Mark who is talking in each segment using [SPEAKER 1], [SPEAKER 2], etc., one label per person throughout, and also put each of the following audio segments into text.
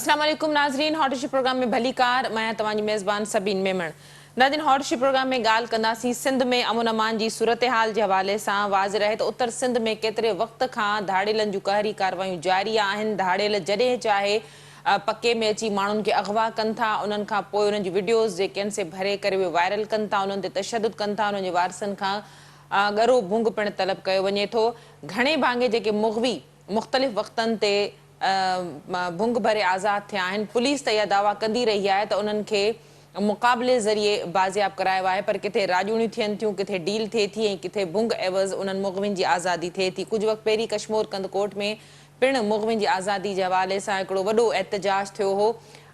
[SPEAKER 1] अस्सलाम वालेकुम नाज़रीन, हॉटशी प्रोग्राम में भली कार मैं तव्हांजी मेज़बान सबीन मेमण। नाज़रीन, हॉटशी प्रोग्राम में ॻाल्हि कंदासीं सिंध में अमन अमान जी सूरत हाल जे हवाले सां। वाज़ रहे त उत्तर सिंध में केतिरे वक़्त खां धाड़ेलनि जूं कहरी कार्रवायूं जारी आहिनि। धाड़ेल जॾहिं चाहे पके में अची माण्हुनि खे अगवा कनि था, उन्हनि खां पोइ उन्हनि जी वीडियोज़ जेके आहिनि से भरे करे उहे वायरल कनि था, उन्हनि ते तशदुद कनि था, उन्हनि जे वारसनि खां ॻरो भुंग पिणु तलब कयो वञे थो। घणे भाङे जेके मुग़वी मुख़्तलिफ़ वक़्तनि ते भुंग भरे आज़ाद थिया आहिनि। पुलिस त इहा दावा कंदी रही आहे त उन्हनि खे मुक़ाबले ज़रिए बाज़ियाब करायो आहे, पर किथे राॼूड़ियूं थियनि थियूं, किथे डील थिए थी ऐं किथे भुंग एवज़ उन्हनि मुग़वियुनि जी आज़ादी थिए थी। कुझु वक़्तु पहिरीं कश्मीर कंद कोर्ट में पिणु मुग़वियुनि जी आज़ादी जे हवाले सां हिकिड़ो वॾो एहतजाज थियो हो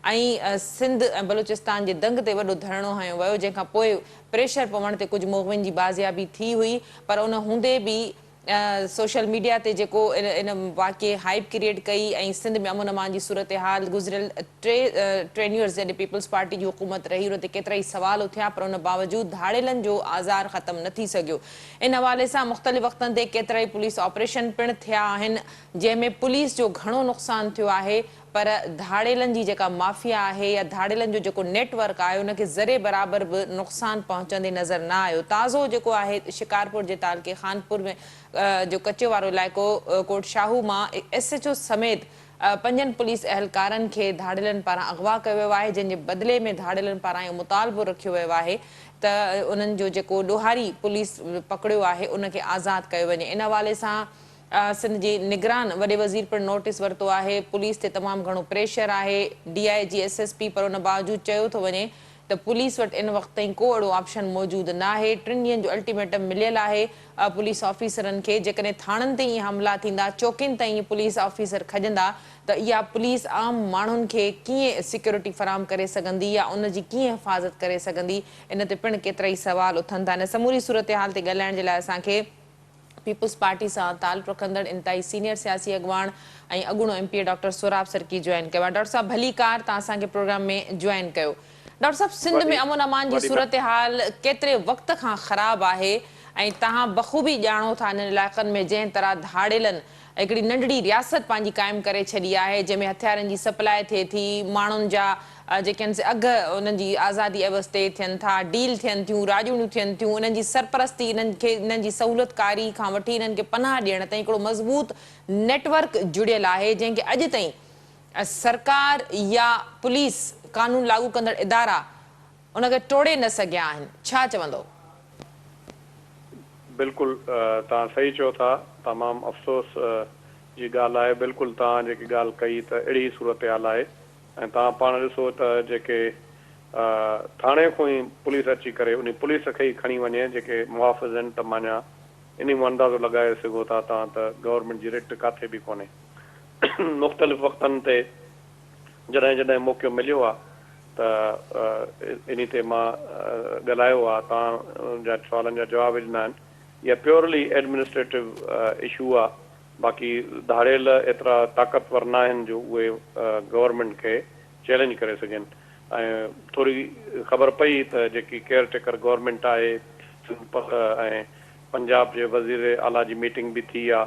[SPEAKER 1] ऐं सिंध ऐं बलूचिस्तान जे दंग ते वॾो धरणो हयो वियो, जंहिंखां पोइ प्रेशर पवण ते कुझु मुग़वियुनि जी बाज़ियाबी थी हुई। पर उन हूंदे बि सोशल मीडिया ते जेको इन वाक़िए हाइप क्रिएट कई ऐं सिंध में अमन अमान जी सूरत हाल गुज़िरियल टे ईयर्स जॾहिं पीपल्स पार्टी जी हुकूमत रही, उन ते केतिरा ई सवाल उथिया, पर उन बावजूदि धाड़ेलनि जो आज़ार ख़तमु न थी सघियो। इन हवाले सां मुख़्तलिफ़ वक़्तनि ते केतिरा ई पुलिस ऑपरेशन पिणु थिया आहिनि, जंहिंमें पुलिस जो घणो नुक़सानु थियो आहे, पर धाड़ेलनि जी जेका माफ़िया आहे या धाड़ेलनि जो जेको नेटवर्क आहे उनखे ज़रे बराबरि बि नुक़सानु पहुचंदे नज़र न आयो। ताज़ो जेको आहे शिकारपुर जे तालके खानपुर में जो कच्चे वारो इलाइक़ो कोट शाहू मां SHO समेत 5 पुलिस अहलकारनि खे धाड़ेलनि पारां अगवा कयो वियो आहे, जंहिंजे बदिले में धाड़ेलनि पारां इहो मुतालबो रखियो वियो आहे त उन्हनि जो जेको ॾोहारी पुलिस पकड़ियो आहे उनखे आज़ादु कयो वञे। इन हवाले सां सिंध जी निगरान वॾे वज़ीर पिणु नोटिस वरितो आहे। पुलिस ते तमामु घणो प्रेशर आहे, DIG SSP, पर उन बावजूदि चयो थो वञे त पुलिस वटि इन वक़्त ताईं को अहिड़ो ऑप्शन मौजूदु न आहे। 3 ॾींहंनि जो अल्टीमेटम मिलियल आहे पुलिस ऑफिसरनि खे। जेकॾहिं थाणनि ते ईअं हमला थींदा, चौकियुनि ताईं पुलिस ऑफिसर खॼंदा, त इहा पुलिस आम माण्हुनि खे कीअं सिक्योरिटी फ़राहम करे सघंदी या उनजी कीअं हिफ़ाज़त करे सघंदी, इन ते पिणु केतिरा ई सवाल उथनि था। इन समूरी सूरत हाल ते ॻाल्हाइण जे लाइ असांखे पीपल्स पार्टी सां तालुक़ु रखंदड़ इंतहाई सीनियर सियासी अॻवान ऐं अॻूणो MP डॉक्टर सोराब सरकी जॉइन कयो आहे। डॉक्टर साहब भली कार, तव्हां असांखे प्रोग्राम में जॉइन कयो। डॉक्टर साहब, सिंध में अमन अमान जी सूरत हाल केतिरे वक़्त खां ख़राब आहे ऐं तव्हां बख़ूबी ॼाणो था इन इलाइक़नि में जंहिं तरह धाड़ेलनि हिकिड़ी नंढड़ी रियासत पंहिंजी क़ाइमु करे छॾी आहे, जंहिंमें हथियारनि जी सप्लाई थिए थी, माण्हुनि जा जेके आहिनि से अघु उन्हनि जी आज़ादी एवज़ ते थियनि था, डील थियनि थियूं, राॼूड़ियूं थियनि थियूं, उन्हनि जी सरपरस्ती, इन्हनि जी सहूलियतकारी खां वठी इन्हनि खे पनाह ॾियण ताईं हिकिड़ो मज़बूत नेटवर्क जुड़ियल आहे, जंहिंखे अॼु ताईं सरकार या पुलिस कानून लागू कंदड़ इदारा उनखे टोड़े न सघिया आहिनि। छा चवंदो?
[SPEAKER 2] बिल्कुलु तव्हां सही चओ था। तमामु अफ़सोस जी ॻाल्हि आहे। बिल्कुलु तव्हां जेकी ॻाल्हि कई त अहिड़ी सूरत हाल आहे ऐं तव्हां पाण ॾिसो त जेके थाणे खां ई पुलिस अची करे उन पुलिस खे ई खणी वञे, जेके मुहाफ़िज़ आहिनि, त माना इन में अंदाज़ो लॻाए सघो था तव्हां त गवर्नमेंट जी रिट किथे बि कोन्हे। मुख़्तलिफ़ वक़्तनि ते जॾहिं जॾहिं मौक़ो मिलियो आहे त इन ते मां ॻाल्हायो आहे, तव्हां जा सवालनि जा जवाब ॾिना आहिनि। इहा प्योरली एडमिनिस्ट्रेटिव इशू आहे। बाक़ी धाड़ेल एतिरा ताक़तवर न आहिनि जो उहे गवर्नमेंट खे चैलेंज करे सघनि। ऐं थोरी ख़बर पई त जेकी केयर टेकर गवर्नमेंट आहे ऐं पंजाब जे वज़ीर आला जी मीटिंग बि थी आहे,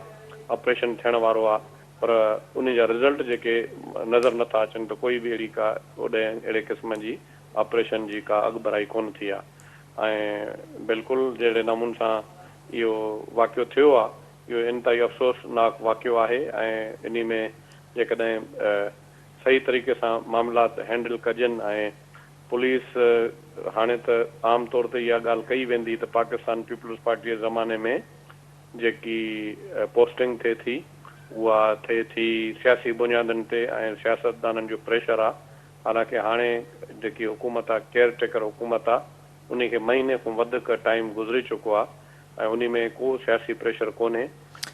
[SPEAKER 2] ऑपरेशन थियण वारो आहे, पर उन जा रिज़ल्ट जेके नज़र नथा अचनि त कोई बि अहिड़े क़िस्म जी ऑपरेशन जी का अॻुभराई कोन थी आहे। ऐं बिल्कुलु जहिड़े नमूने सां इहो वाक़ियो थियो आहे, इहो इंतिहाई अफ़सोसनाक वाक़ियो आहे ऐं इन में जेकॾहिं सही तरीक़े सां मामलात हैंडल कजनि ऐं पुलिस हाणे त आम तौर ते इहा ॻाल्हि कई वेंदी त पाकिस्तान पीपल्स पार्टी जे ज़माने में जेकी पोस्टिंग थिए थी उहा थिए थी सियासी बुनियादनि ते ऐं सियासतदाननि जो प्रेशर आहे। हालांकि हाणे जेकी हुकूमत आहे, केयर टेकर हुकूमत आहे, उनखे महीने खां वधीक टाइम गुज़री चुको आहे ऐं उन में को सियासी प्रेशर कोन्हे।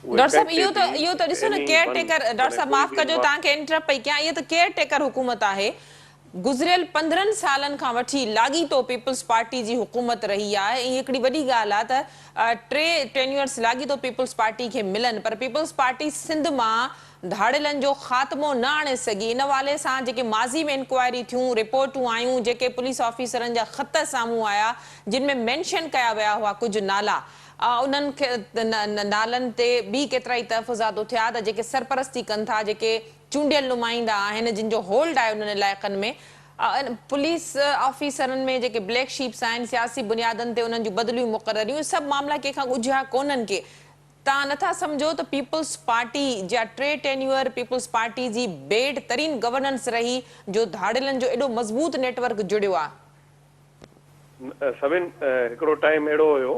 [SPEAKER 1] डॉक्टर साहब, इहो त ॾिसो न, केयर टेकर, डॉक्टर साहब माफ़ कजो तव्हांखे इंटरप्ट पई कयां, इहा त केयर टेकर हुकूमत आहे। गुज़िरियल 15 सालनि खां वठी लाॻीतो पीपल्स पार्टी जी हुकूमत रही आहे ऐं हिकिड़ी वॾी ॻाल्हि आहे त 3 टेन्यूअर्स लाॻीतो पीपल्स पार्टी खे मिलनि, पर पीपल्स पार्टी सिंध मां धाड़ेलनि जो ख़ात्मो न आणे सघी। इन हवाले सां जेके माज़ी में इंक्वायरी थियूं, रिपोर्टूं आयूं, जेके पुलिस ऑफिसरनि जा ख़त साम्हूं आया जिन में मेंशन कया विया हुआ कुझु नाला, उन्हनि खे नालनि ते बि केतिरा ई तहफ़ुज़ात थिया त जेके सरपरस्ती कनि था, जेके चूंडियल नुमाइंदा आहिनि जिन जो होल्ड आहे उन्हनि इलाइक़नि में पुलिस ऑफिसरनि में जेके ब्लैक शीप्स आहिनि सियासी बुनियादनि ते उन्हनि जूं बदिलियूं मुक़ररियूं सभु मामला कंहिंखां ॻुझिया कोन्हनि के तव्हां नथा सम्झो त पीपल्स पार्टी जा 3 टेन्यूअर पीपल्स पार्टी जी बेड तरीन गवर्नेंस रही जो धाड़िलनि जो एॾो मज़बूत नेटवर्क जुड़ियो आहे
[SPEAKER 2] सभिनि हिकिड़ो टाइम अहिड़ो हुयो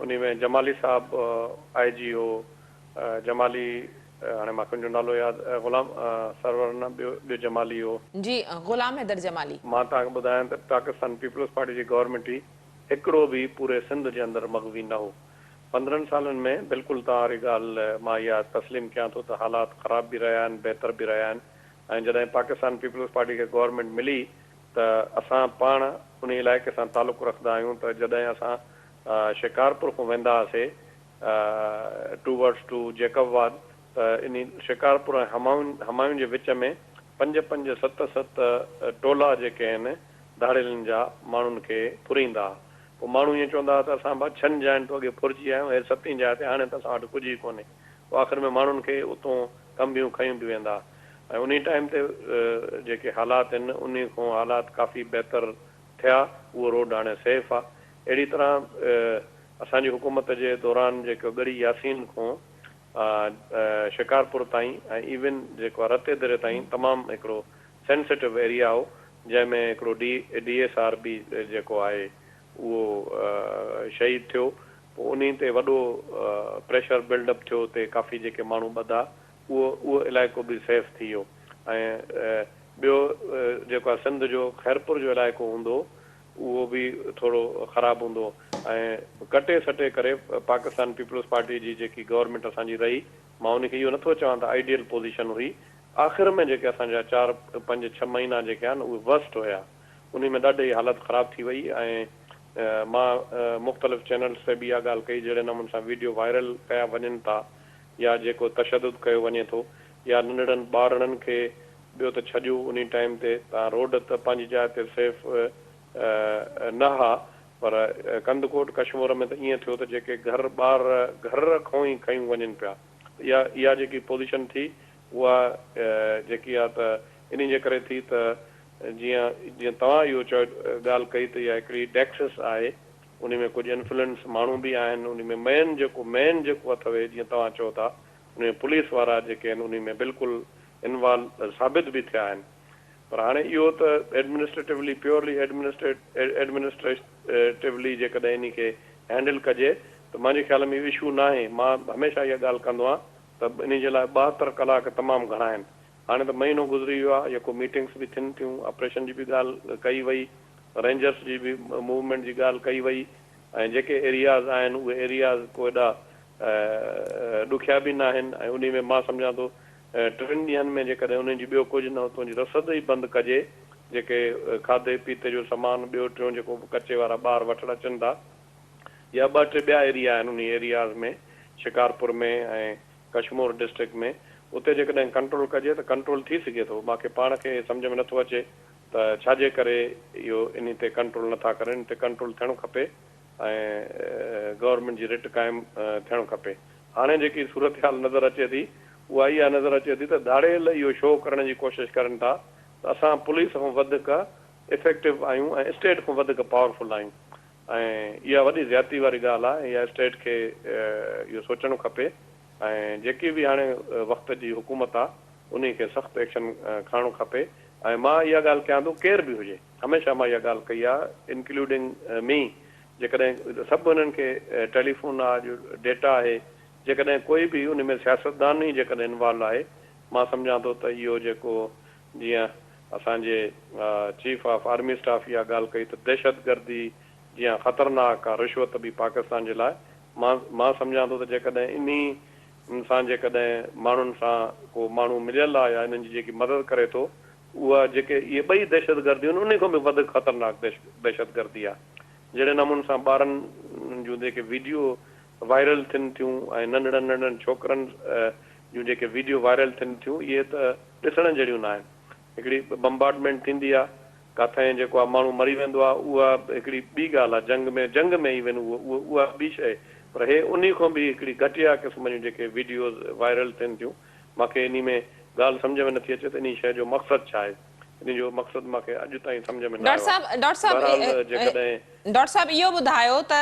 [SPEAKER 2] उन में जमाली साहब IG हो जमाली हाणे मूंखे जो नालो यादि ग़ुलाम सरवर न ॿियो जमाली हो
[SPEAKER 1] जी ग़ुलाम हैदर जमाली
[SPEAKER 2] मां तव्हांखे ॿुधायां त पाकिस्तान पीपल्स पार्टी जी गवर्नमेंट ई हिकिड़ो बि पूरे सिंध जे अंदरि मग़वी न हो 15 सालनि में बिल्कुलु तव्हां वारी ॻाल्हि मां इहा तस्लीम कयां थो त हालात ख़राब बि रहिया आहिनि बहितर बि रहिया आहिनि ऐं जॾहिं पाकिस्तान पीपल्स पार्टी खे गवर्नमेंट मिली त असां पाण उन इलाइक़े सां तालुक़ु रखंदा आहियूं त जॾहिं असां शिकारपुर खां वेंदा हुआसीं टू जेकबवाद त इन शिकारपुर ऐं हमायूं जे विच में 5-7 टोला जेके आहिनि धाड़िलनि जा माण्हुनि खे फुरींदा पोइ माण्हू ईअं चवंदा त असां भाउ 6 जाइ तो अॻे फुरिजी आया आहियूं 7 जाइ ते हाणे त असां वटि कुझु ई कोन्हे पोइ आख़िर में माण्हुनि खे उतां कंबियूं खयूं बि वेंदा ऐं उन टाइम ते जेके हालात आहिनि उन खां हालात काफ़ी बहितर थिया उहो रोड हाणे सेफ आहे अहिड़ी तरह असांजी हुकूमत जे दौरान जेको गड़ी यासीन खां शिकारपुर ताईं ऐं इवन जेको आहे रते दरे ताईं तमामु हिकिड़ो सेंसिटिव एरिया हो जंहिंमें हिकिड़ो DSR बि जेको आहे उहो शहीद थियो पोइ उन ते वॾो प्रेशर बिल्डअप थियो उते काफ़ी जेके माण्हू ॿधा उहो इलाइक़ो बि सेफ थी वियो ऐं ॿियो जेको आहे सिंध जो खैरपुर जो इलाइक़ो हूंदो उहो बि थोरो ख़राबु हूंदो ऐं कटे सटे करे पाकिस्तान पीपल्स पार्टी जी जेकी गवर्नमेंट असांजी रही मां उनखे इहो नथो चवां त आइडियल पोज़ीशन हुई आख़िर में जेके असांजा 4-5-6 महीना जेके आहिनि उहे वर्स्ट हुया उन में ॾाढी हालत ख़राबु थी वई ऐं मां मुख़्तलिफ़ चैनल्स ते बि इहा ॻाल्हि कई जहिड़े नमूने सां वीडियो वायरल कया वञनि था या जेको तशदुद कयो वञे थो या नंढड़नि ॿारनि खे ॿियो त छॾियो उन टाइम ते तव्हां रोड त पंहिंजी जाइ ते सेफ न हा पर कंदकोट कश्मीर में त ईअं थियो त जेके घर खां ई खयूं वञनि पिया इहा जेकी पोज़ीशन थी उहा जेकी आहे त इन जे करे थी त जीअं तव्हां इहो ॻाल्हि कई त इहा हिकिड़ी डेक्सिस आहे उन में कुझु इन्फ्लुएंस माण्हू बि आहिनि उन में मेन जेको अथव जीअं तव्हां चओ था उन में पुलिस वारा जेके आहिनि उन में बिल्कुलु इन्वॉल्व साबित बि थिया आहिनि पर हाणे इहो त एडमिनिस्ट्रेटिवली प्योरली एडमिनिस्ट्रेटिवली जेकॾहिं इन खे हैंडल कजे त मुंहिंजे ख़्याल में इशू न आहे मां हमेशह इहा ॻाल्हि कंदो आहियां त इन जे लाइ 72 कलाक तमामु घणा आहिनि हाणे त महीनो गुज़री वियो आहे जेको मीटिंग्स बि थियनि थियूं ऑपरेशन जी बि ॻाल्हि कई वई रेंजर्स जी बि मूवमेंट जी ॻाल्हि कई वई ऐं जेके एरियाज़ आहिनि उहे एरियाज़ को एॾा ॾुखिया बि न आहिनि ऐं उन में मां सम्झां थो 3 ॾींहंनि में जेकॾहिं उन्हनि जी ॿियो कुझु न उतां जी रसद ई बंदि कजे जेके खाधे पीते जो सामान ॿियो टियों जेको कचे वारा ॿार वठणु अचनि था या 2-3 ॿिया एरिया आहिनि उन एरियाज़ में शिकारपुर में ऐं कश्मीर डिस्ट्रिक्ट में उते जेकॾहिं कंट्रोल कजे त कंट्रोल थी सघे थो मूंखे पाण खे सम्झ में नथो अचे त छाजे करे इहो इन ते कंट्रोल नथा करनि इन ते कंट्रोल थियणो खपे ऐं गवर्नमेंट जी रिट क़ाइमु थियणु खपे हाणे जेकी सूरत हाल नज़र अचे थी उहा इहा नज़र अचे थी त धाड़ियल इहो शो करण जी कोशिशि करनि था त असां पुलिस खां वधीक इफेक्टिव आहियूं ऐं स्टेट खां वधीक पावरफुल आहियूं ऐं इहा वॾी ज़्यादती वारी ॻाल्हि आहे इहा स्टेट खे इहो सोचणु खपे ऐं जेकी बि हाणे वक़्त जी हुकूमत आहे उन खे सख़्तु एक्शन खणणु खपे ऐं मां इहा ॻाल्हि कयां थो केर बि हुजे हमेशह मां इहा ॻाल्हि कई आहे इंक्लूडिंग मी जेकॾहिं सभु हुननि खे टेलीफोन आहे जो डेटा आहे जेकॾहिं कोई बि उन में सियासतदान ई जेकॾहिं इन्वॉल्व आहे मां सम्झां थो त इहो जेको जीअं असांजे चीफ ऑफ आर्मी स्टाफ इहा ॻाल्हि कई त दहशतगर्दी जीअं ख़तरनाक आहे रिश्वत बि पाकिस्तान जे लाइ मां सम्झां थो त जेकॾहिं इन सां जेकॾहिं माण्हुनि सां को माण्हू मिलियल आहे या इन्हनि जी जेकी मदद करे थो उहा जेके इहे ॿई दहशतगर्दियूं आहिनि उन खां बि वधीक ख़तरनाक दहशतगर्दी आहे जहिड़े नमूने सां ॿारनि जूं जेके वीडियो वायरल थियनि थियूं ऐं नंढड़नि छोकिरनि जूं जेके वीडियो वायरल थियनि थियूं इहे त ॾिसण जहिड़ियूं न आहिनि हिकिड़ी बम्बार्डमेंट थींदी आहे किथे जेको आहे माण्हू मरी वेंदो आहे उहा हिकिड़ी ॿी ॻाल्हि आहे जंग में ई वञ उहा ॿी शइ पर हे उन खां बि हिकिड़ी घटिया क़िस्म जूं जेके वीडियोज़ वायरल थियनि थियूं मूंखे इन में ॻाल्हि सम्झ में नथी अचे त इन शइ जो मक़सदु छा आहे, इन जो मक़सदु मूंखे अॼु ताईं सम्झ में न आयो आहे।
[SPEAKER 1] डॉक्टर साहब इहो ॿुधायो त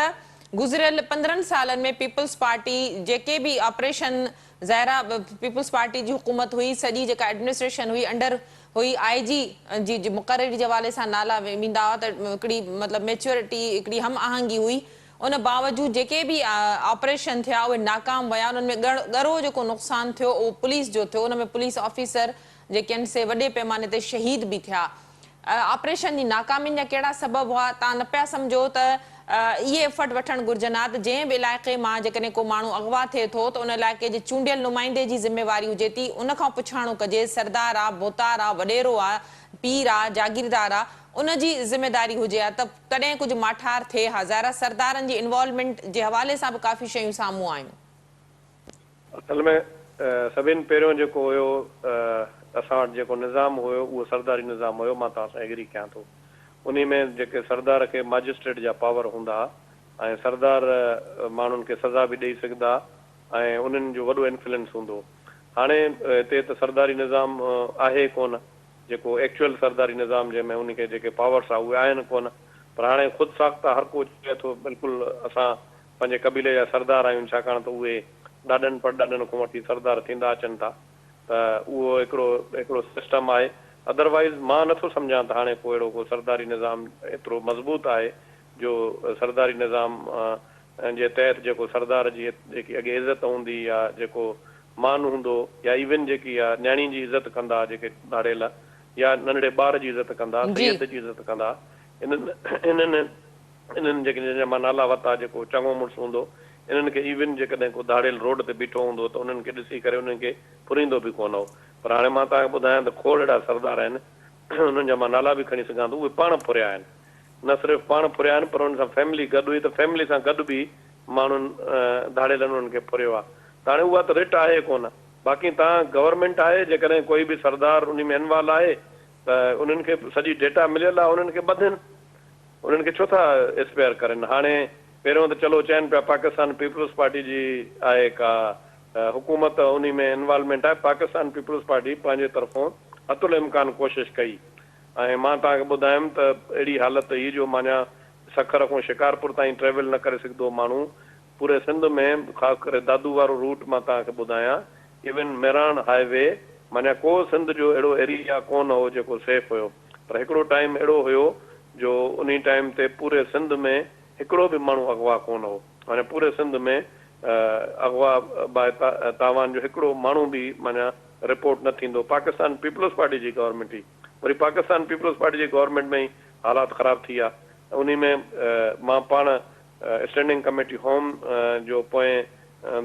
[SPEAKER 1] गुज़िरियल 15 सालनि में पीपल्स पार्टी जेके भी ऑपरेशन ज़ाहिरा पीपल्स पार्टी जी हुकूमत हुई, सॼी जेका एडमिनिस्ट्रेशन हुई अंडर हुई आईजी जी मुक़ररी जे हवाले सां नाला वेंदा हुआ, त हिकिड़ी मतिलबु मेच्योरिटी हिकिड़ी हम आहंगी हुई। उन बावजूद जेके भी ऑपरेशन थिया उहे नाकाम विया, उन्हनि में ॻरो जेको नुक़सानु थियो उहो पुलिस जो थियो, उन में पुलिस ऑफिसर जेके आहिनि से वॾे पैमाने ते शहीद भी थिया। ऑपरेशन जी नाकामियुनि जा कहिड़ा सबब हुआ? तव्हां न पिया सम्झो त इहे एफर्ट वठणु घुरिजनि हा त जंहिं बि इलाइक़े मां जेकॾहिं को माण्हू अगवा थिए थो त उन इलाइक़े जे चूंडियल नुमाइंदे जी ज़िम्मेवारी हुजे थी, उन खां पुछाणो कजे, सरदार आहे, बोतार आहे, वॾेरो आहे, पीर आहे, जागीरदार आहे, उन जी ज़िम्मेदारी हुजे हा त तॾहिं कुझु माठार थिए हा। ज़ाहिरा सरदारनि जी इन्वॉल्वमेंट जे हवाले सां बि काफ़ी शयूं साम्हूं आयूं।
[SPEAKER 2] असल में सभिनि पहिरियों जेको हुयो असां वटि जेको निज़ाम हुयो उहो सरदारी निज़ाम हुयो, मां तव्हां सां एग्री कयां थो। उन में जेके सरदार खे मजिस्ट्रेट जा पावर हूंदा ऐं सरदार माण्हुनि खे सज़ा बि ॾेई सघंदा ऐं उन्हनि जो वॾो इन्फ्लुएंस हूंदो। हाणे हिते त सरदारी निज़ाम आहे कोन, जेको एक्चुअल सरदारी निज़ाम जंहिंमें उनखे जेके पावर्स आहे उहे आहिनि कोन। पर हाणे ख़ुदि साख्ता हर को चए थो बिल्कुलु असां पंहिंजे क़बीले जा सरदार आहियूं, छाकाणि त उहे ॾाढनि परॾाॾनि खां वठी सरदार थींदा अचनि था, त उहो हिकिड़ो सिस्टम आहे। अदरवाइज़ मां नथो सम्झां त हाणे को अहिड़ो को सरदारी निज़ाम एतिरो मज़बूत आहे जो सरदारी निज़ाम जे तहत जेको सरदार जी जेकी अॻे इज़त हूंदी या जेको मान हूंदो या इवन जेकी आहे न्याणी जी इज़त कंदा, जेके धाड़ेल या नंढड़े ॿार जी इज़त कंदा, सैयद जी इज़त कंदा, इन्हनि जेके जंहिंजा मां नाला वरिता, जेको चङो मुड़ुसु हूंदो, इन्हनि खे इवन जेकॾहिं को धाड़ियल रोड ते बीठो हूंदो त उन्हनि खे ॾिसी करे उन्हनि खे फुरींदो बि कोन हो। पर हाणे मां तव्हांखे ॿुधायां त खोड़ अहिड़ा सरदार आहिनि, उन्हनि जा मां नाला बि खणी सघां थो, उहे पाण फुरिया आहिनि। न सिर्फ़ु पाण फुरिया आहिनि पर उन सां फैमिली गॾु हुई, त फैमिली सां गॾु बि माण्हुनि धाड़ियलनि उन्हनि खे फुरियो आहे। त हाणे उहा त रिट आहे कोन। बाक़ी तव्हां गवर्नमेंट आहे, जेकॾहिं कोई बि सरदार उन में इन्वॉल्व आहे त उन्हनि खे सॼी डेटा मिलियल आहे, उन्हनि खे ॿधनि, उन्हनि खे छो था स्पेयर करनि। हाणे पहिरियों त चलो चइनि पिया पाकिस्तान पीपल्स पार्टी जी आहे का हुकूमत, उन में इन्वॉल्वमेंट आहे। पाकिस्तान पीपल्स पार्टी पंहिंजे तरफ़ां अतुल इम्कान कोशिशि कई ऐं मां तव्हांखे ॿुधायुमि त अहिड़ी हालत हुई जो माना सखर खां शिकारपुर ताईं ट्रेवल न करे सघंदो माण्हू। पूरे सिंध में ख़ासि करे दादू वारो रूट मां तव्हांखे ॿुधायां, इवन मेरान हाईवे, माना को सिंध जो अहिड़ो एरिया कोन हो जेको सेफ हुयो। पर हिकिड़ो टाइम अहिड़ो हुयो जो उन टाइम ते पूरे सिंध में हिकिड़ो बि माण्हू अगवा कोन हो। हाणे पूरे सिंध में अगवा तावान जो हिकिड़ो माण्हू बि माना रिपोर्ट न थींदो। पाकिस्तान पीपल्स पार्टी जी गवर्नमेंट ई, वरी पाकिस्तान पीपल्स पार्टी जी गवर्नमेंट में ई हालात ख़राब थी विया। उन में मां पाण स्टैंडिंग कमेटी होम जो पोएं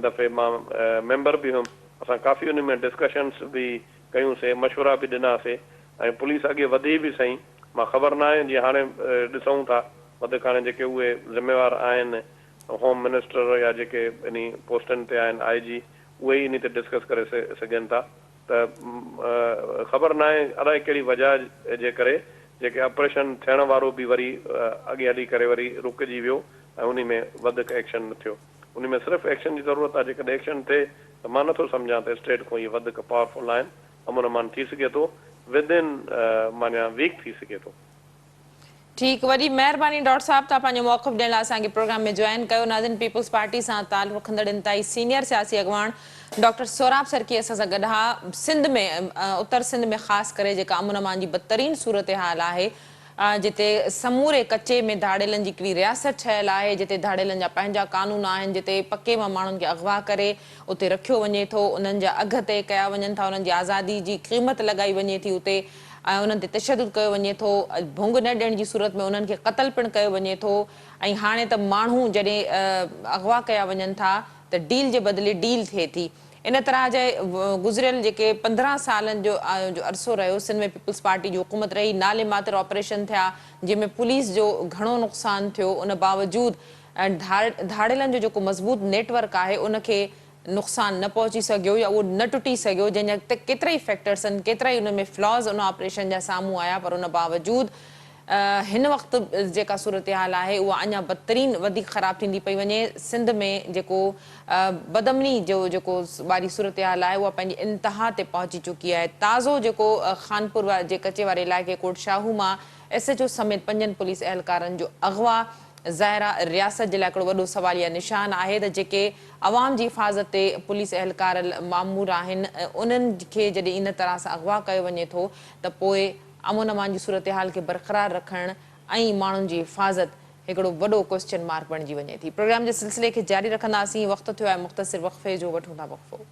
[SPEAKER 2] दफ़े मां मेंबर बि हुयुमि। असां काफ़ी उन में डिस्कशन्स बि कयूंसीं, मशवरा बि ॾिनासीं ऐं पुलिस अॻे वधी बि सही। मां ख़बर न आहे, जीअं हाणे ॾिसूं था वधीक हाणे जेके उहे ज़िम्मेवार आहिनि होम मिनिस्टर या जेके इन पोस्टनि ते आहिनि आईजी, उहे ई इन ते डिस्कस करे सघनि था। त ख़बर न आहे अलाए कहिड़ी वजह जे करे जेके ऑपरेशन थियण वारो बि वरी अॻे हली करे वरी रुकिजी वियो ऐं उन में वधीक एक्शन न थियो। उन में सिर्फ़ु एक्शन जी ज़रूरत आहे। जेकॾहिं एक्शन थिए त मां नथो सम्झां त स्टेट खां इहे वधीक पावरफुल आहिनि। अमन अमान थी सघे थो, विदिन माना वीक थी सघे थो।
[SPEAKER 1] ठीकु, वॾी महिरबानी डॉक्टर साहब, तव्हां पंहिंजो मौक़िफ़ ॾियण लाइ असांखे प्रोग्राम में जॉइन कयो। नाज़रीन, पीपल्स पार्टी सां तालुक़ रखंदड़ इंतहाई सीनियर सियासी अॻवान डॉक्टर सोराब सरकी असां सां गॾु हा। सिंध में उत्तर सिंध में ख़ासि करे जेका अमन अमान जी बदतरीन सूरत हाल आहे, जिते समूरे कचे में धाड़ेलनि जी हिकिड़ी रियासत ठहियल आहे, जिते धाड़ेलनि जा पंहिंजा कानून आहिनि, जिते पके मां माण्हुनि खे अगवा करे उते रखियो वञे थो, उन्हनि जा अघ तय कया वञनि था, उन्हनि जी आज़ादी जी क़ीमत लॻाई वञे थी उते, ऐं उन्हनि ते तशदुद कयो वञे थो। भुंग न ॾियण जी सूरत में उन्हनि खे क़तल पिणु कयो वञे थो। ऐं हाणे त माण्हू जॾहिं अगवा कया वञनि था त डील जे बदिले डील थिए थी। इन तरह जे गुज़िरियल जेके 15 सालनि जो अरसो रहियो, सिंध में पीपल्स पार्टी जी हुकूमत रही, नाले मात्र ऑपरेशन थिया जंहिंमें पुलिस जो घणो नुक़सानु थियो, उन बावजूद धाड़ेलनि जो जेको मज़बूत नेटवर्क आहे उनखे नुक़सानु न पहुची सघियो या उहो न टुटी सघियो, जंहिंजा केतिरा ई फैक्टर्स आहिनि, केतिरा ई उन में फ्लॉज़ उन ऑपरेशन जा साम्हूं आया, पर उन बावजूद हिन वक़्तु जेका सूरत हाल आहे उहा अञा बदतरीन वधीक ख़राब थींदी पई वञे। सिंध में जेको बदमनी जो जेको वारी सूरत हाल आहे उहा पंहिंजी इंतिहा ते पहुची चुकी आहे। ताज़ो जेको खानपुर जे कचे वारे इलाइक़े कोट शाहू मां SHO समेत 5 पुलिस एहलकारनि जो अगवा ज़ाहिरा रियासत जे लाइ हिकिड़ो वॾो सवालिया निशान आहे त जेके अवाम जी हिफ़ाज़त ते पुलिस एहलकार मामूर आहिनि उन्हनि खे जॾहिं इन तरह सां अगवा कयो वञे थो त पोइ अमन अमान जी सूरत हाल खे बरक़रार रखण ऐं माण्हुनि जी हिफ़ाज़त हिकिड़ो वॾो क्वेश्चन मार्क बणिजी वञे थी। प्रोग्राम जे सिलसिले खे जारी रखंदासीं। वक़्तु थियो आहे मुख़्तसिर वक़फ़े जो, वठूं था वक़फ़ो।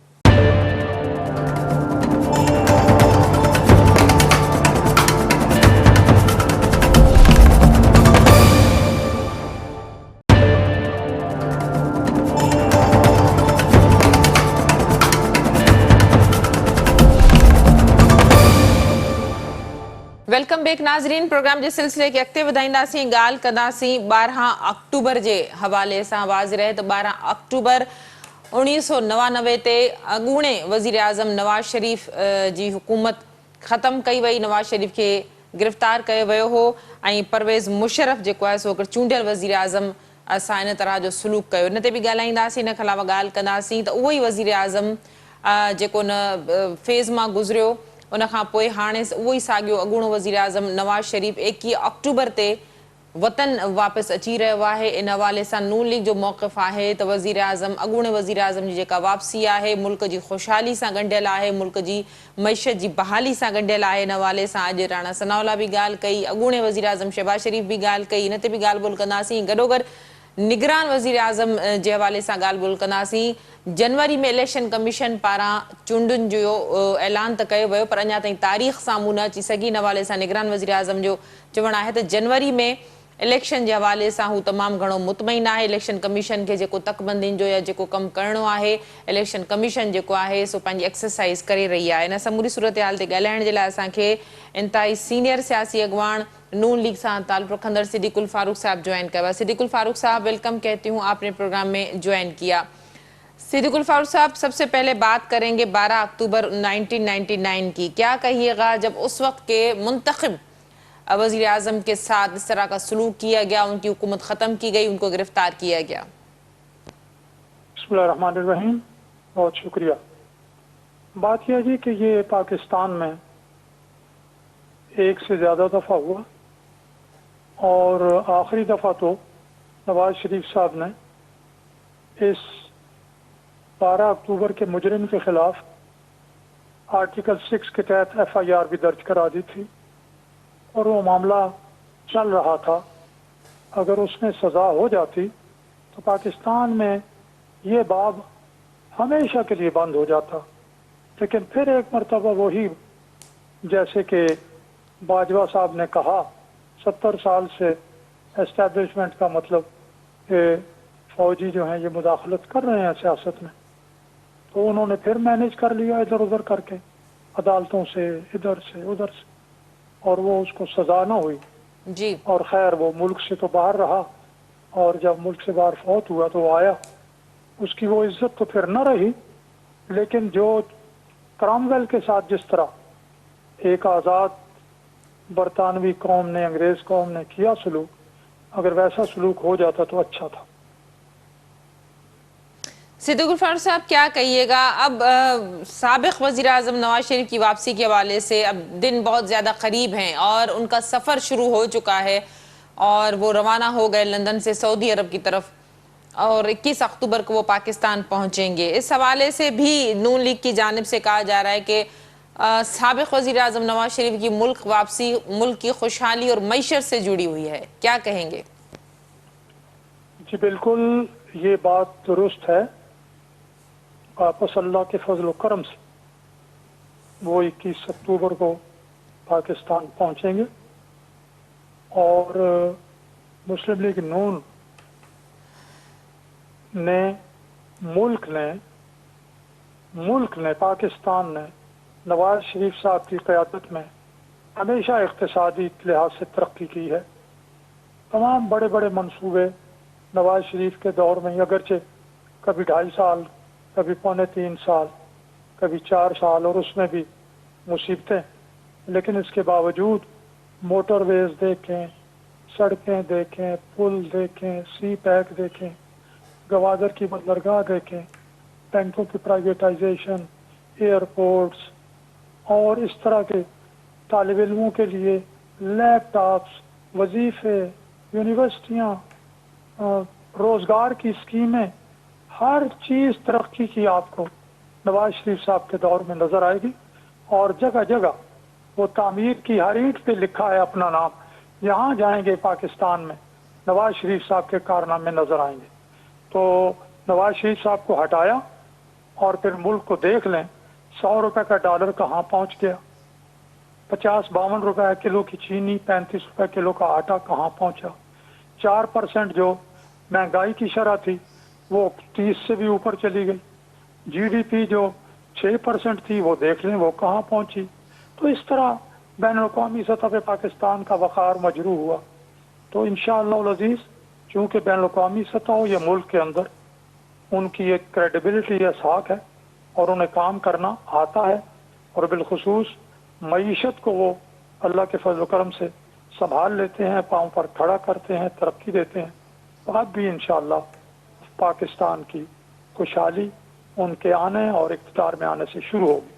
[SPEAKER 1] वेलकम बैक नाज़रीन। प्रोग्राम जे सिलसिले खे अॻिते वधाईंदासीं। ॻाल्हि कंदासीं 12 अक्टूबर जे हवाले सां। वाज़ रहे त 12 अक्टूबर 1999 ते अॻूणे वज़ीर आज़म नवाज़ शरीफ़ जी हुकूमत ख़तमु कई वई। नवाज़ शरीफ़ खे गिरफ़्तार कयो वियो हो ऐं परवेज़ मुशर्रफ जेको आहे सो हिकिड़ो चूंडियल वज़ीर आज़म सां इन तरह जो सलूक कयो। इन ते बि ॻाल्हाईंदासीं। इन खां अलावा ॻाल्हि कंदासीं त उहो ई वज़ीर आज़म जेको न फेज़ मां गुज़रियो उन खां पोइ हाणे उहो ई साॻियो अॻूणो वज़ीर आज़म नवाज़ शरीफ़ 21 अक्टूबर ते वतन वापसि अची रहियो आहे। इन हवाले सां नून लीग जो मौक़िफ़ आहे त वज़ीर आज़म अॻूणे वज़ीर आज़म जी जेका वापसी आहे मुल्क जी ख़ुशहाली सां ॻंढियल आहे, मुल्क जी मईशत जी बहाली सां ॻंढियल आहे। इन हवाले सां अॼु राणा सनाउल्ला बि ॻाल्हि कई, अॻूणे वज़ीर आज़म शहबाज़ शरीफ़ बि ॻाल्हि कई। इन ते बि ॻाल्हि ॿोल कंदासीं। गॾोगॾु निगरान वज़ीर आज़म जे हवाले सां ॻाल्हि ॿोल कंदासीं। जनवरी में इलेक्शन कमीशन पारां चूंडुनि जो ऐलान त कयो वियो पर अञा ताईं तारीख़ साम्हूं न अची सघी। इन हवाले सां निगरान वज़ीर आज़म जो चवणु आहे त जनवरी में इलेक्शन जे हवाले सां हू तमामु घणो मुतमइन आहे। इलेक्शन कमीशन खे जेको तकबंदियुनि जो या जेको कमु करिणो आहे इलेक्शन कमीशन जेको आहे सो पंहिंजी एक्सरसाइज़ करे रही आहे। इन समूरी सूरत हाल ते ॻाल्हाइण जे लाइ असांखे इंतहाई सीनियर सियासी अॻवान नून लीग से ताल्लुक़ रखंदड़ सिद्दीकुल फारूक साहब ज्वाइन किया। सिद्दीकुल फारूक साहब वेलकम कहती हूँ, आपने प्रोग्राम में ज्वाइन किया। सिद्दीकुल फारूक साहब, सबसे पहले बात करेंगे 12 अक्टूबर 1999 की। क्या कहिएगा जब उस वक्त के मुंतखब वज़ीर आज़म के साथ इस तरह का सलूक किया गया, उनकी हुकूमत ख़त्म की गई, उनको गिरफ्तार किया गया?
[SPEAKER 3] बिस्मिल्लाहिर्रहमानिर्रहीम, बहुत शुक्रिया। बात यह है कि ये पाकिस्तान में एक से ज़्यादा दफ़ा हुआ और आखिरी दफ़ा तो नवाज़ शरीफ साहब ने इस 12 अक्टूबर के मुजरिम के खिलाफ आर्टिकल 6 के तहत FIR भी दर्ज करा दी थी और वो मामला चल रहा था। अगर उसमें सज़ा हो जाती तो पाकिस्तान में ये बाब हमेशा के लिए बंद हो जाता। लेकिन फिर एक मरतबा वही, जैसे कि बाजवा साहब ने कहा, 70 साल से एस्टैब्लिशमेंट का मतलब कि फौजी जो हैं ये मुदाखलत कर रहे हैं सियासत में, तो उन्होंने फिर मैनेज कर लिया इधर उधर करके, अदालतों से इधर से उधर से, और वो उसको सज़ा ना हुई
[SPEAKER 1] जी। और
[SPEAKER 3] खैर वो मुल्क से तो बाहर रहा और जब मुल्क से बाहर फौत हुआ तो वो आया, उसकी वो इज्जत तो फिर न रही। लेकिन जो क्रॉमवेल के साथ जिस तरह एक आज़ाद बरतानवी कौम ने, अंग्रेज कौम ने किया सलूक, अगर वैसा सलूक हो जाता तो अच्छा था।
[SPEAKER 1] सिद्दीकुल फारूक साहब, क्या कहिएगा अब साबिक वज़ीर आज़म नवाज शरीफ की वापसी के हवाले से? अब दिन बहुत ज़्यादा करीब हैं और उनका सफ़र शुरू हो चुका है और वो रवाना हो गए लंदन से सऊदी अरब की तरफ और 21 अक्टूबर को वो पाकिस्तान पहुंचेंगे। इस हवाले से भी नून लीग की जानिब से कहा जा रहा है कि साबिक वज़ीर आज़म नवाज शरीफ की मुल्क वापसी मुल्क की खुशहाली और मईशत से जुड़ी हुई है, क्या कहेंगे?
[SPEAKER 3] जी बिल्कुल, ये बात दुरुस्त है। वापस अल्लाह के फजल करम से वो 21 अक्टूबर को पाकिस्तान पहुंचेंगे और मुस्लिम लीग नून ने मुल्क ने पाकिस्तान ने नवाज शरीफ साहब की क़यादत में हमेशा इक़्तिसादी लिहाज से तरक्की की है। तमाम बड़े बड़े मंसूबे नवाज शरीफ के दौर में, अगरचे कभी 2.5 साल, कभी 2.25 साल, कभी 4 साल और उसमें भी मुसीबतें, लेकिन इसके बावजूद मोटर वेज देखें, सड़कें देखें, पुल देखें, सी पैक देखें, गवादर की बंदरगाह देखें, बैंकों की प्राइवेटाइजेशन, एयरपोर्ट्स और इस तरह के तालिब इल्मों के लिए लैपटॉप्स, वजीफे, यूनिवर्सिटियाँ, रोज़गार की स्कीमें, हर चीज़ तरक्की की आपको नवाज शरीफ साहब के दौर में नज़र आएगी। और जगह जगह वो तामीर की हर ईंट पे लिखा है अपना नाम। यहाँ जाएंगे पाकिस्तान में नवाज शरीफ साहब के कारनामे नज़र आएंगे। तो नवाज शरीफ साहब को हटाया और फिर मुल्क को देख लें, 100 रुपए का डॉलर कहाँ पहुँच गया, 50-52 रुपए किलो की चीनी, 35 रुपए किलो का आटा कहाँ पहुँचा, 4% जो महंगाई की शरह थी वो 30 से भी ऊपर चली गई, जीडीपी जो 6% थी वो देख लें वो कहाँ पहुँची। तो इस तरह बैन-अल-अक़वामी सतह पे पाकिस्तान का वक़ार मजरू हुआ। तो इंशाअल्लाह अज़ीज़, चूँकि बैन-अल-अक़वामी सतह हो या मुल्क के अंदर, उनकी एक क्रेडिबिलिटी या साख है और उन्हें काम करना आता है, और बिलखुसूस मईशत को वो अल्लाह के फजल करम से संभाल लेते हैं, पाँव पर खड़ा करते हैं, तरक्की देते हैं। तो अब भी इंशाअल्लाह पाकिस्तान की खुशहाली उनके आने और इक़्तिदार में आने से शुरू होगी।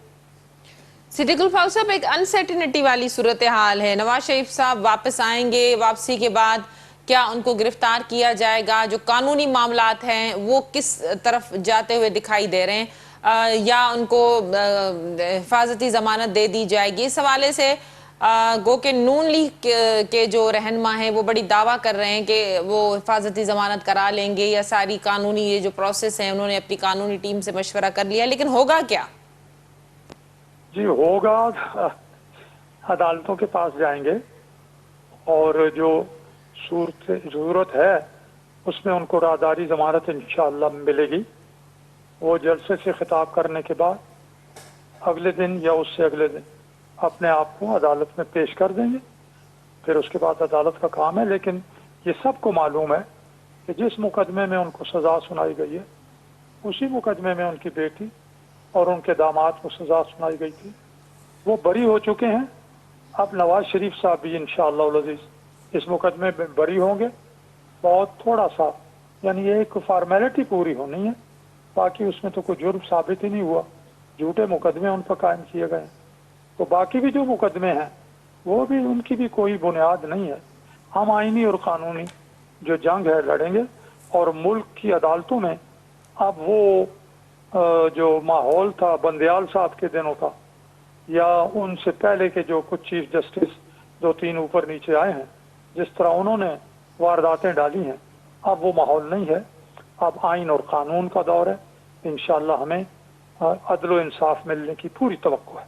[SPEAKER 1] सिद्दीक़ उल फारूक साहब, एक अनसर्टिनिटी वाली सूरत हाल है। नवाज शरीफ साहब वापस आएंगे, वापसी के बाद क्या उनको गिरफ्तार किया जाएगा, जो कानूनी मामलात हैं वो किस तरफ जाते हुए दिखाई दे रहे हैं, या उनको हिफाजती जमानत दे दी जाएगी? इस हवाले से गो के नून लीग के जो रहनुमा हैं वो बड़ी दावा कर रहे हैं कि वो हिफाजती जमानत करा लेंगे, या सारी कानूनी ये जो प्रोसेस है उन्होंने अपनी कानूनी टीम से मशवरा कर लिया, लेकिन होगा क्या?
[SPEAKER 3] जी होगा, अदालतों के पास जाएंगे और जो सूरत है उसमें उनको राहदारी जमानत इंशाअल्लाह मिलेगी। वो जलसे से खिताब करने के बाद अगले दिन या उससे अगले दिन अपने आप को अदालत में पेश कर देंगे। फिर उसके बाद अदालत का काम है। लेकिन ये सबको मालूम है कि जिस मुकदमे में उनको सज़ा सुनाई गई है उसी मुकदमे में उनकी बेटी और उनके दामाद को सज़ा सुनाई गई थी, वो बरी हो चुके हैं। अब नवाज शरीफ साहब भी इंशाअल्लाह अज़ीज़ इस मुकदमे में बरी होंगे। बहुत थोड़ा सा, यानी एक फॉर्मेलिटी पूरी होनी है, बाकी उसमें तो कोई जुर्म साबित ही नहीं हुआ, झूठे मुकदमे उन पर कायम किए गए। तो बाकी भी जो मुकदमे हैं वो भी, उनकी भी कोई बुनियाद नहीं है। हम आईनी और कानूनी जो जंग है लड़ेंगे, और मुल्क की अदालतों में अब वो जो माहौल था बंदयाल साहब के दिनों का, या उनसे पहले के जो कुछ चीफ जस्टिस 2-3 ऊपर नीचे आए हैं, जिस तरह उन्होंने वारदातें डाली हैं, अब वो माहौल नहीं है। अब आइन और कानून का दौर है। इंशाअल्लाह हमें अदल व इंसाफ मिलने की पूरी तवक्को है।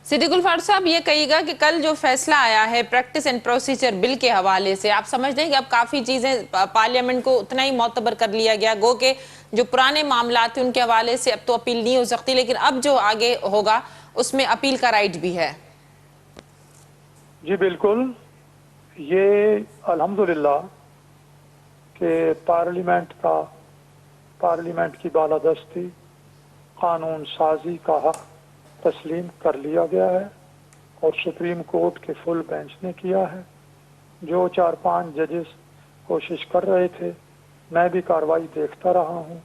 [SPEAKER 1] सिद्दीक़ उल फारूक साहब, ये कहिएगा कि कल जो फैसला आया है प्रैक्टिस एंड प्रोसीजर बिल के हवाले से, आप समझते हैं कि अब काफ़ी चीज़ें पार्लियामेंट को उतना ही मोतबर कर लिया गया? गो के जो पुराने मामला थे उनके हवाले से अब तो अपील नहीं हो सकती, लेकिन अब जो आगे होगा उसमें अपील का राइट भी है।
[SPEAKER 3] जी बिल्कुल, ये अल्हम्दुलिल्लाह कि पार्लियामेंट की बालादस्ती, कानून साजी का हक तस्लीम कर लिया गया है और सुप्रीम कोर्ट के फुल बेंच ने किया है। जो 4-5 जजेस कोशिश कर रहे थे, मैं भी कार्रवाई देखता रहा हूँ।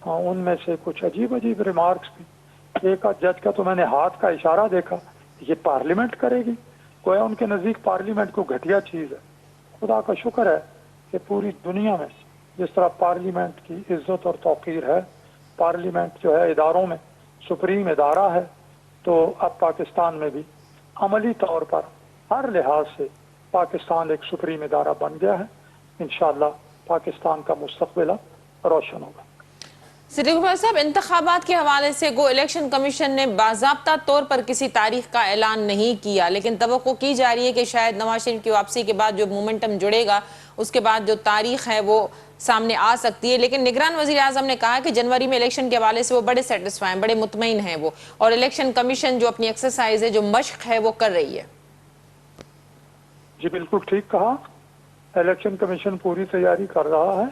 [SPEAKER 3] हाँ, उनमें से कुछ अजीब अजीब रिमार्क्स भी। एक जज का तो मैंने हाथ का इशारा देखा, ये पार्लियामेंट करेगी, गोया उनके नज़दीक पार्लियामेंट को घटिया चीज़ है। खुदा का शुक्र है कि पूरी दुनिया में जिस तरह पार्लियामेंट की इज्जत और तौक़ीर है, पार्लियामेंट जो है इदारों में सुप्रीम इदारा है, तो अब पाकिस्तान में भी अमली तौर पर हर लिहाज से पाकिस्तान एक सुप्रीम इदारा बन गया है। इंशाअल्लाह पाकिस्तान का मुस्तक़बिल रोशन होगा।
[SPEAKER 1] सिद्दीक़ उल फारूक साहब, इंतखाबात के हवाले से गो इलेक्शन कमीशन ने बाज़ाब्ता तौर पर किसी तारीख का ऐलान नहीं किया, लेकिन तवक्को की जा रही है कि शायद नवाज शरीफ की वापसी के बाद जो मोमेंटम जुड़ेगा उसके बाद जो तारीख है वो सामने आ सकती है। लेकिन निगरान वज़ीर आज़म ने कहा कि जनवरी में इलेक्शन के हवाले से वो बड़े सेटिस्फाई हैं, बड़े मुतमईन हैं वो, और इलेक्शन कमीशन जो अपनी एक्सरसाइज है, जो मशक है वो कर रही है।
[SPEAKER 3] जी बिल्कुल ठीक कहा, इलेक्शन कमीशन पूरी तैयारी कर रहा है,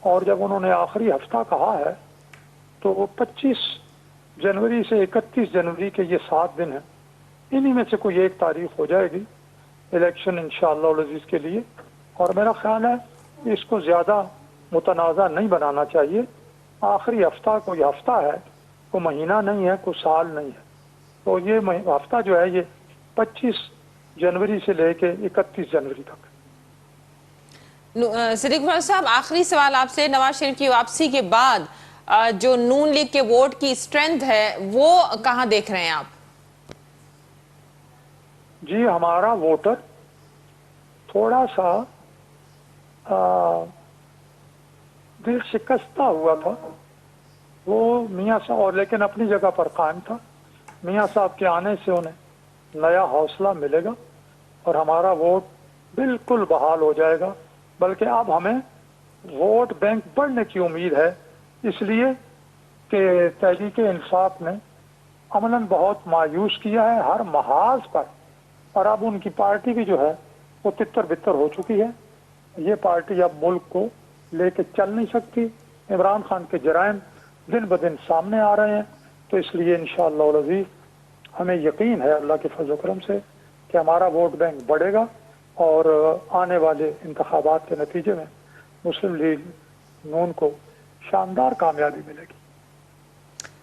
[SPEAKER 3] और जब उन्होंने आखिरी हफ्ता कहा है तो 25 जनवरी से 31 जनवरी के ये 7 दिन हैं, इन्हीं में से कोई एक तारीख हो जाएगी। इलेक्शन इंशाअल्लाह उल अजीज के लिए। और मेरा ख्याल है कि इसको ज़्यादा मुतनाज़ा नहीं बनाना चाहिए। आखिरी हफ्ता कोई हफ्ता है, कोई महीना नहीं है, कोई साल नहीं है। तो ये हफ्ता जो है ये 25 जनवरी से लेके 31 जनवरी तक।
[SPEAKER 1] सिद्दीक फारूक साहब, आखिरी सवाल आपसे, नवाज शरीफ की वापसी के बाद जो नून लीग के वोट की स्ट्रेंथ है वो कहाँ देख रहे हैं आप?
[SPEAKER 3] जी, हमारा वोटर थोड़ा सा दिल शिकस्ता हुआ था, वो मियाँ साहब, और लेकिन अपनी जगह पर कायम था। मियाँ साहब के आने से उन्हें नया हौसला मिलेगा और हमारा वोट बिल्कुल बहाल हो जाएगा। बल्कि अब हमें वोट बैंक बढ़ने की उम्मीद है, इसलिए कि तहरीक-ए-इंसाफ ने अमलन बहुत मायूस किया है हर महाज पर, और अब उनकी पार्टी भी जो है वो तितर बितर हो चुकी है। ये पार्टी अब मुल्क को लेके चल नहीं सकती। इमरान खान के जराइम दिन ब दिन सामने आ रहे हैं। तो इसलिए इंशाअल्लाह उल अज़ीज़ हमें यकीन है अल्लाह के फजल करम से कि हमारा वोट बैंक बढ़ेगा और आने वाले इंतखाबात के नतीजे में मुस्लिम लीग नून को शानदार कामयाबी मिलेगी।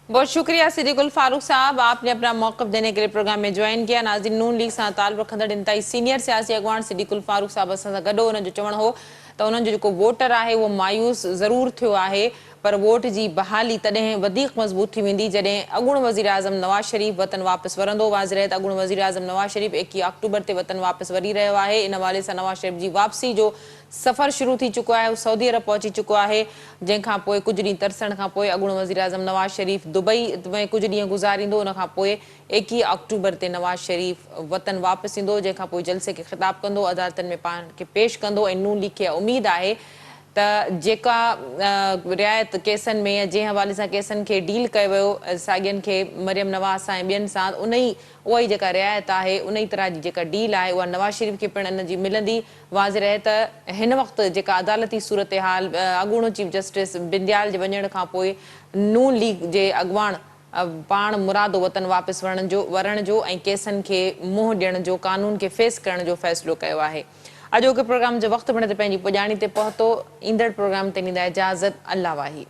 [SPEAKER 1] बहुत शुक्रिया सिद्दीकुल फारूक साहब, आपने अपना मौक़िफ़ देने के लिए प्रोग्राम में ज्वाइन किया। नाज़रीन, नून लीग सां ताल्लुक़ रखंदड़ इंतहाई सीनियर सियासी अॻवान सिद्दीकुल फारूक साहब असां सां गॾु। उन्हनि जो चवणु हो त उन्हनि जो जेको वोटर आहे उहो मायूस ज़रूर थियो आहे, पर वोट जी बहाली तॾहिं वधीक मज़बूत थी वेंदी जॾहिं अॻूण वज़ीर आज़म नवाज शरीफ वतन वापसि वरंदो। वाज़िर आहे त अॻूण वज़ीर आज़म नवाज शरीफ 21 अक्टूबर ते वतन वापसि वरी रहियो आहे। इन हवाले सां नवाज शरीफ जी वापसी जो सफ़र शुरू थी चुको आहे, सऊदी अरब पहुची चुको आहे, जंहिंखां पोइ कुझु ॾींहं तरसण खां पोइ अॻूण वज़ीर आज़म नवाज शरीफ दुबई में कुझु ॾींहं गुज़ारींदो। उन खां पोइ 21 अक्टूबर ते नवाज शरीफ वतन वापसि ईंदो, जंहिंखां पोइ जलसे खे ख़िताब कंदो, अदालतनि में पाण खे पेश कंदो। ऐं नून लीग खे उमेद आहे त जेका रियायत केसनि में, जंहिं हवाले सां केसनि खे डील कयो वियो साॻियनि खे, मरियम नवाज़ सां ऐं ॿियनि सां, उहा ई जेका रियायत आहे, उन ई तरह जी जेका डील आहे उहा नवाज शरीफ खे पिणु इन जी मिलंदी। वाज़िर आहे त हिन वक़्तु जेका अदालती सूरत हाल, अॻूणो चीफ जस्टिस बिंदियाल जे वञण खां पोइ नून लीग जे अॻवान पाण मुरादो वतन वापसि वरण जो ऐं केसनि खे मुंहुं ॾियण जो, कानून खे फेस करण जो फ़ैसिलो कयो आहे। अॼोके प्रोग्राम जो वक़्तु पिण ते पंहिंजी पुॼाणी ते पहुतो। ईंदड़ प्रोग्राम ते ॾींदा इजाज़त। अल्लाह वाही।